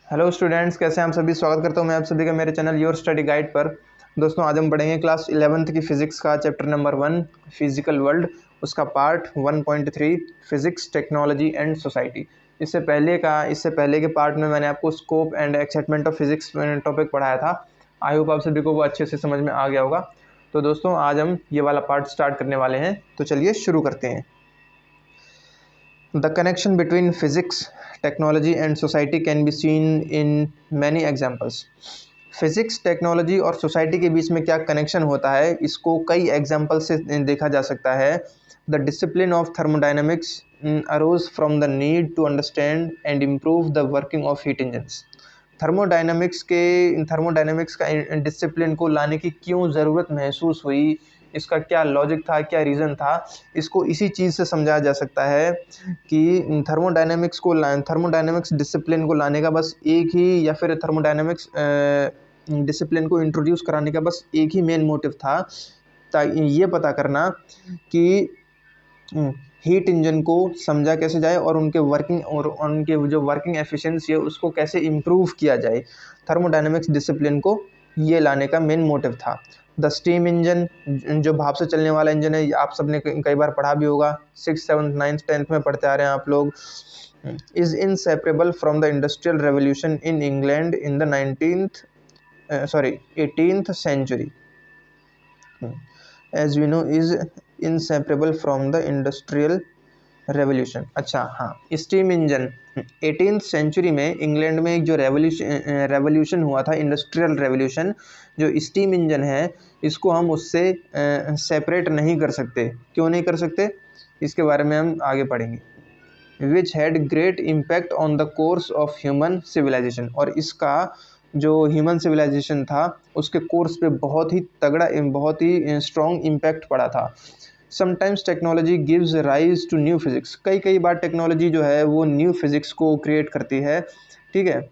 Hello students, कैसे हैं आप सभी। स्वागत करता हूं मैं आप सभी का मेरे चैनल योर स्टडी गाइड पर। दोस्तों, आज हम पढ़ेंगे क्लास 11th की फिजिक्स का चैप्टर नंबर 1 फिजिकल वर्ल्ड, उसका part 1.3 physics technology and society. इससे पहले के पार्ट में मैंने आपको scope and excitement of physics topic पढ़ाया था। आई होप आप सभी को वो अच्छे से समझ में आ गया होगा। तो दोस्तों, आज हम ये वाला पार्ट स्टार्ट करने वाले हैं, तो चलिए शुरू करते हैं। The connection between physics, technology and society can be seen in many examples. Physics, technology और सोसाइटी के बीच में क्या कनेक्शन होता है, इसको कई एग्जाम्पल से देखा जा सकता है। The discipline of thermodynamics arose from the need to understand and improve the working of heat engines. Thermodynamics का डिसिप्लिन को लाने की क्यों ज़रूरत महसूस हुई, इसका क्या लॉजिक था, क्या रीज़न था, इसको इसी चीज़ से समझाया जा सकता है कि थर्मोडाइनमिक्स डिसिप्लिन को लाने का बस एक ही, या फिर थर्मोडाइनमिक्स डिसिप्लिन को इंट्रोड्यूस कराने का बस एक ही मेन मोटिव था, ताकि ये पता करना कि हीट इंजन को समझा कैसे जाए और उनके जो वर्किंग एफिशिएंसी है उसको कैसे इम्प्रूव किया जाए। थर्मोडायनेमिक्स डिसिप्लिन को ये लाने का मेन मोटिव था। द स्टीम इंजन, जो भाप से चलने वाला इंजन है, आप सबने कई बार पढ़ा भी होगा, 6th 7th 9th 10th में पढ़ते आ रहे हैं आप लोग। Is inseparable from the industrial revolution in England in the 18th century, as we know, is inseparable from the industrial revolution. अच्छा, हाँ, स्टीम इंजन 18th सेंचुरी में इंग्लैंड में एक जो रेवोल्यूशन हुआ था, इंडस्ट्रियल रेवोल्यूशन, जो स्टीम इंजन है इसको हम उससे सेपरेट नहीं कर सकते। क्यों नहीं कर सकते, इसके बारे में हम आगे पढ़ेंगे। Which had great impact on the course of human civilisation, और इसका जो ह्यूमन सिविलाइजेशन था उसके कोर्स पे बहुत ही स्ट्रॉन्ग इम्पैक्ट पड़ा था। Sometimes technology gives rise to new physics, कई बार टेक्नोलॉजी जो है वो न्यू फिजिक्स को क्रिएट करती है, ठीक है।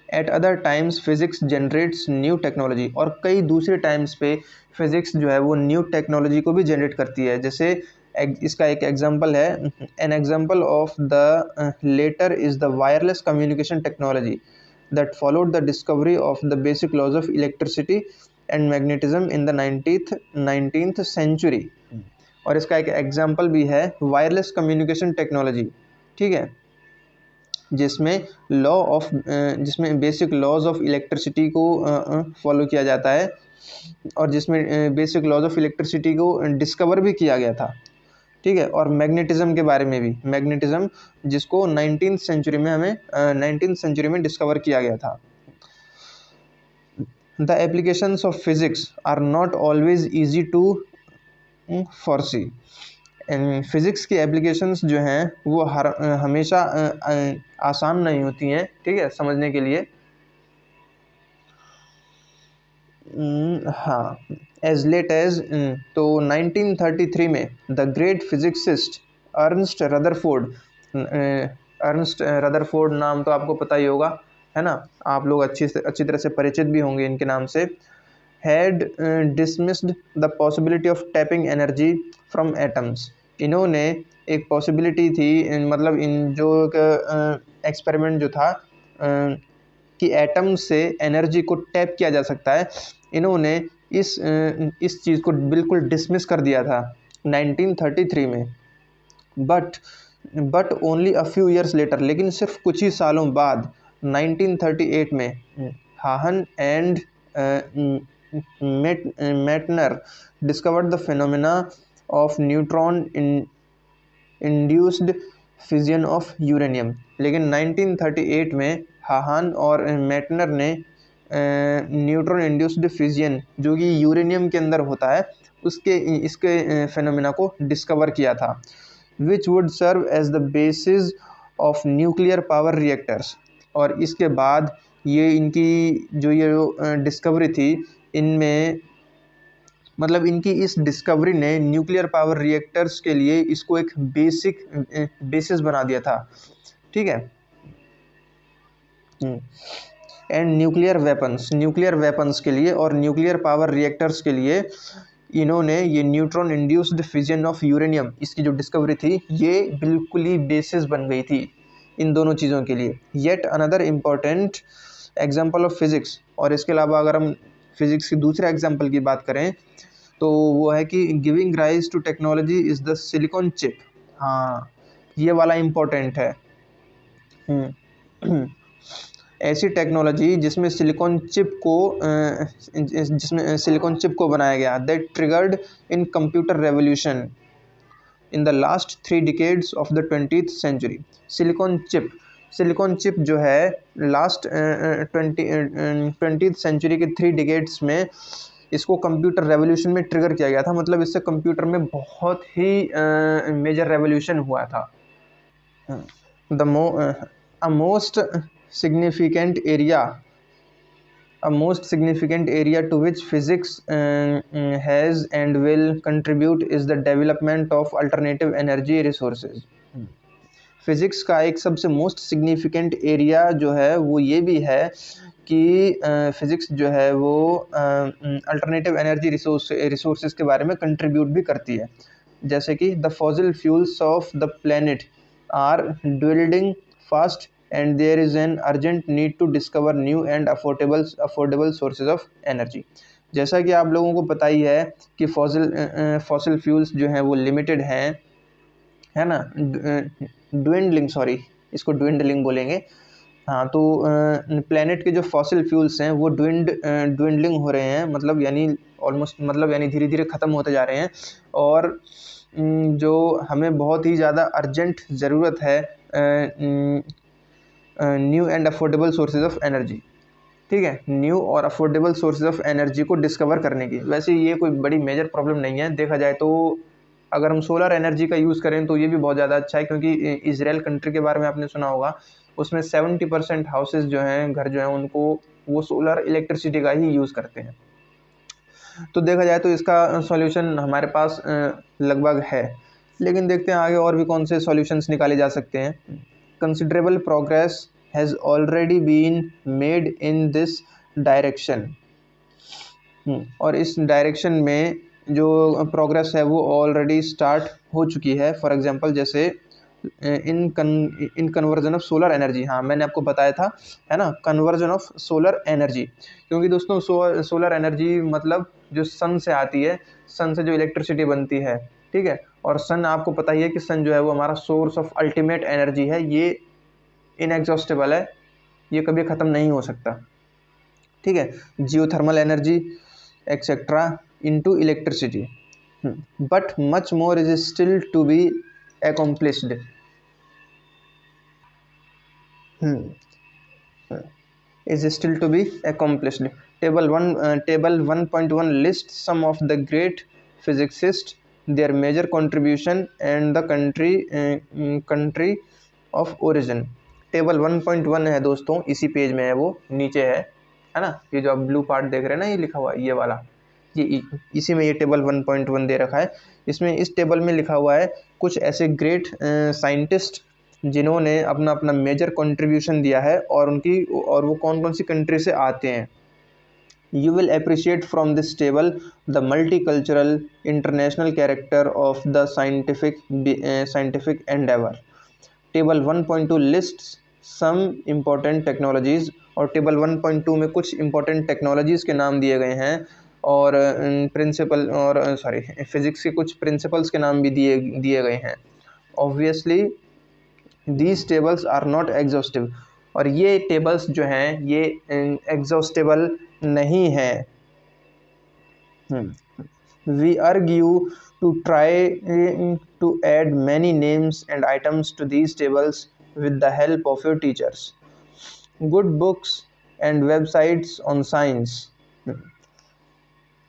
Eight other times physics generates new technology, और कई दूसरे टाइम्स पे फिजिक्स जो है वो न्यू टेक्नोलॉजी को भी जनरेट करती है। जैसे इसका एक एग्जांपल है, an example of the latter is the wireless communication technology that followed the discovery of the basic laws of electricity and magnetism in the 19th century। और इसका एक एग्जांपल भी है वायरलेस कम्युनिकेशन टेक्नोलॉजी, ठीक है, जिसमें basic laws of electricity को follow किया जाता है, और जिसमें बेसिक लॉज ऑफ इलेक्ट्रिसिटी को डिस्कवर भी किया गया था, ठीक है। और मैग्नेटिज्म के बारे में भी, मैग्नेटिज्म जिसको 19th सेंचुरी में डिस्कवर किया गया था। The applications of physics are not always easy to foresee. फिजिक्स की एप्लीकेशंस जो हैं वो हमेशा आसान नहीं होती हैं, ठीक है, समझने के लिए। हाँ, एज लेट एज तो 1933 में द ग्रेट फिजिक्सिस्ट अर्नस्ट रदरफोर्ड, नाम तो आपको पता ही होगा, है ना, आप लोग अच्छी तरह से परिचित भी होंगे इनके नाम से, had dismissed the possibility of tapping energy from atoms. इन्होंने एक पॉसिबिलिटी थी, मतलब इन जो एक्सपेरिमेंट जो था कि एटम से एनर्जी को टैप किया जा सकता है, इन्होंने इस चीज़ को बिल्कुल डिसमिस कर दिया था 1933 में। But only a few years later, लेकिन सिर्फ कुछ ही सालों बाद 1938 में Hahn and Meitner discovered the phenomena of neutron induced fission of uranium. लेकिन 1938 में हाहन और मेटनर ने न्यूट्रॉन इंड्यूस्ड फिजियन, जो कि यूरेनियम के अंदर होता है, इसके फिनोमेना को डिस्कवर किया था, which would serve as the basis of nuclear power reactors. और इसके बाद इनकी जो डिस्कवरी थी, इनमें मतलब इनकी इस डिस्कवरी ने न्यूक्लियर पावर रिएक्टर्स के लिए इसको एक बेसिस बना दिया था, ठीक है। एंड न्यूक्लियर वेपन्स के लिए और न्यूक्लियर पावर रिएक्टर्स के लिए इन्होंने ये neutron induced fission of uranium, इसकी जो डिस्कवरी थी, ये बिल्कुल ही बेसिस बन गई थी इन दोनों चीज़ों के लिए। Yet another important example of physics, और इसके अलावा अगर हम फिज़िक्स की दूसरे एग्जाम्पल की बात करें तो वो है कि giving rise to technology is the silicon chip. हाँ, ये वाला इम्पोर्टेंट है। ऐसी टेक्नोलॉजी जिसमें सिलिकॉन चिप को बनाया गया, that triggered in computer revolution in the last 3 decades of the 20th century. Silicon chip जो है लास्ट 20th सेंचुरी के 3 डिकेड्स में इसको कंप्यूटर रेवोल्यूशन में ट्रिगर किया गया था। मतलब इससे कंप्यूटर में बहुत ही मेजर रेवोल्यूशन हुआ था। A most significant area to which physics has and will contribute is the development of alternative energy resources. Physics का एक सबसे मोस्ट सिग्निफिकेंट एरिया जो है वो ये भी है कि फिज़िक्स जो है वो अल्टरनेटिव एनर्जी रिसोर्सेज के बारे में कंट्रीब्यूट भी करती है। जैसे कि the fossil fuels of the planet are dwindling fast and there is an urgent need to discover new and affordable sources of energy. जैसा कि आप लोगों को पता ही है कि फॉसिल फ्यूल्स जो हैं वो लिमिटेड हैं, है ना, इसको ड्विंडलिंग बोलेंगे। हाँ, तो प्लैनेट के जो फॉसिल फ्यूल्स हैं वो ड्विंडलिंग हो रहे हैं, मतलब यानी ऑलमोस्ट, मतलब यानी धीरे धीरे ख़त्म होते जा रहे हैं, और जो हमें बहुत ही ज़्यादा अर्जेंट ज़रूरत है new and affordable sources of energy. ठीक है, न्यू और अफोर्डेबल सोर्सेज ऑफ एनर्जी को डिस्कवर करने की। वैसे ये कोई बड़ी मेजर प्रॉब्लम नहीं है, देखा जाए तो अगर हम सोलर एनर्जी का यूज़ करें तो ये भी बहुत ज़्यादा अच्छा है, क्योंकि इजराइल कंट्री के बारे में आपने सुना होगा, उसमें 70% हाउसेज जो हैं, घर जो हैं, उनको वो सोलर इलेक्ट्रिसिटी का ही यूज़ करते हैं। तो देखा जाए तो इसका सॉल्यूशन हमारे पास लगभग है, लेकिन देखते हैं आगे और भी कौन से सॉल्यूशंस निकाले जा सकते हैं। Considerable progress has already been made in this direction, और इस डायरेक्शन में जो प्रोग्रेस है वो ऑलरेडी स्टार्ट हो चुकी है। फॉर एग्जांपल जैसे in conversion of solar energy. हाँ, मैंने आपको बताया था, है ना, कन्वर्जन ऑफ सोलर एनर्जी, क्योंकि दोस्तों सोलर एनर्जी मतलब जो सन से आती है, सन से जो इलेक्ट्रिसिटी बनती है, ठीक है, और सन आपको पता ही है कि सन जो है वो हमारा सोर्स ऑफ अल्टीमेट एनर्जी है, ये इनएग्जॉस्टेबल है, ये कभी ख़त्म नहीं हो सकता। ठीक है, geothermal energy etcetera into electricity, but much more is still to be accomplished. Is still to be accomplished. Table 1.1 lists some of the great physicists, their major contribution and the country of origin. Table 1.1 है दोस्तों, इसी page में है, वो नीचे है ना, ये जो आप ब्लू पार्ट देख रहे हैं ना, ये लिखा हुआ है, ये वाला, ये इसी में ये टेबल 1.1 दे रखा है। इसमें इस टेबल में लिखा हुआ है कुछ ऐसे ग्रेट साइंटिस्ट जिन्होंने अपना अपना मेजर कंट्रीब्यूशन दिया है, और वो कौन कौन सी कंट्री से आते हैं। You will appreciate from this table the multicultural international character of the scientific endeavor. Table 1.2 lists some important technologies, और टेबल 1.2 में कुछ important टेक्नोलॉजीज़ के नाम दिए गए हैं, और फिज़िक्स के कुछ प्रिंसिपल्स के नाम भी दिए गए हैं। Obviously these tables are not exhaustive, और ये टेबल्स जो हैं ये एग्जॉस्टेबल नहीं है। We argue to try to add many names and items to these tables with the help of your teachers. Good books and websites on science.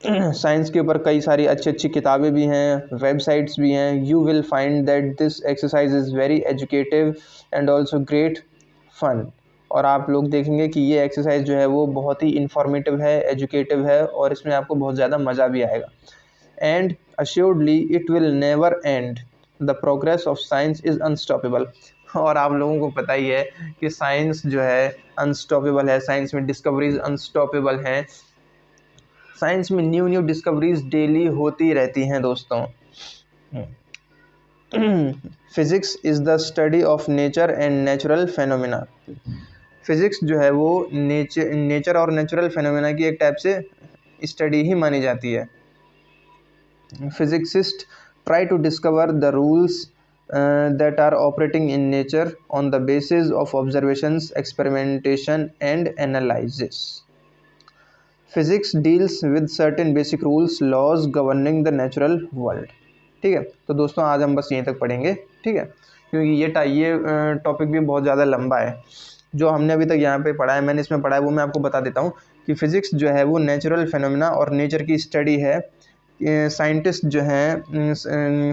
Science के ऊपर कई सारी अच्छी अच्छी किताबें भी हैं, वेबसाइट्स भी हैं। You will find that this exercise is very educative and also great fun, और आप लोग देखेंगे कि ये एक्सरसाइज जो है वो बहुत ही इंफॉर्मेटिव है, एजुकेटिव है, और इसमें आपको बहुत ज़्यादा मज़ा भी आएगा। And assuredly it will never end, the progress of science is unstoppable, और आप लोगों को पता ही है कि साइंस जो है अनस्टॉपेबल है, साइंस में डिस्कवरीज अनस्टॉपेबल हैं, साइंस में न्यू डिस्कवरीज डेली होती रहती हैं दोस्तों। Physics is the study of nature and natural phenomena. Physics जो है वो नेचर और नेचुरल फेनोमेना की एक टाइप से स्टडी ही मानी जाती है। Physicists try to discover the rules that are operating in nature on the basis of observations, experimentation and analysis. Physics deals with certain basic rules, laws governing the natural world. ठीक है, तो दोस्तों आज हम बस यहीं तक पढ़ेंगे, ठीक है, क्योंकि ये टॉपिक भी बहुत ज़्यादा लंबा है। जो हमने अभी तक यहाँ पे पढ़ा है, मैंने इसमें पढ़ा है, वो मैं आपको बता देता हूँ कि फिज़िक्स जो है वो नेचुरल फेनोमेना और नेचर की स्टडी है। साइंटिस्ट जो हैं,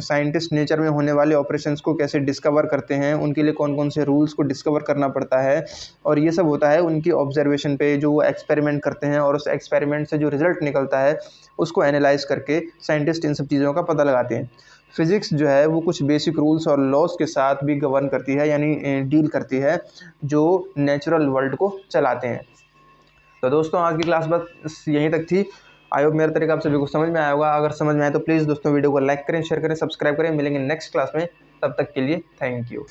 साइंटिस्ट नेचर में होने वाले ऑपरेशंस को कैसे डिस्कवर करते हैं, उनके लिए कौन कौन से रूल्स को डिस्कवर करना पड़ता है, और ये सब होता है उनकी ऑब्जर्वेशन पे, जो वो एक्सपेरिमेंट करते हैं और उस एक्सपेरिमेंट से जो रिजल्ट निकलता है उसको एनालाइज करके साइंटिस्ट इन सब चीज़ों का पता लगाते हैं। फिज़िक्स जो है वो कुछ बेसिक रूल्स और लॉज के साथ भी गवर्न करती है, यानी डील करती है, जो नेचुरल वर्ल्ड को चलाते हैं। तो दोस्तों आज की क्लास बस यहीं तक थी। आई होप मेरा तरीका आप सभी को समझ में आया होगा। अगर समझ में आए तो प्लीज़ दोस्तों वीडियो को लाइक करें, शेयर करें, सब्सक्राइब करें। मिलेंगे नेक्स्ट क्लास में, तब तक के लिए थैंक यू।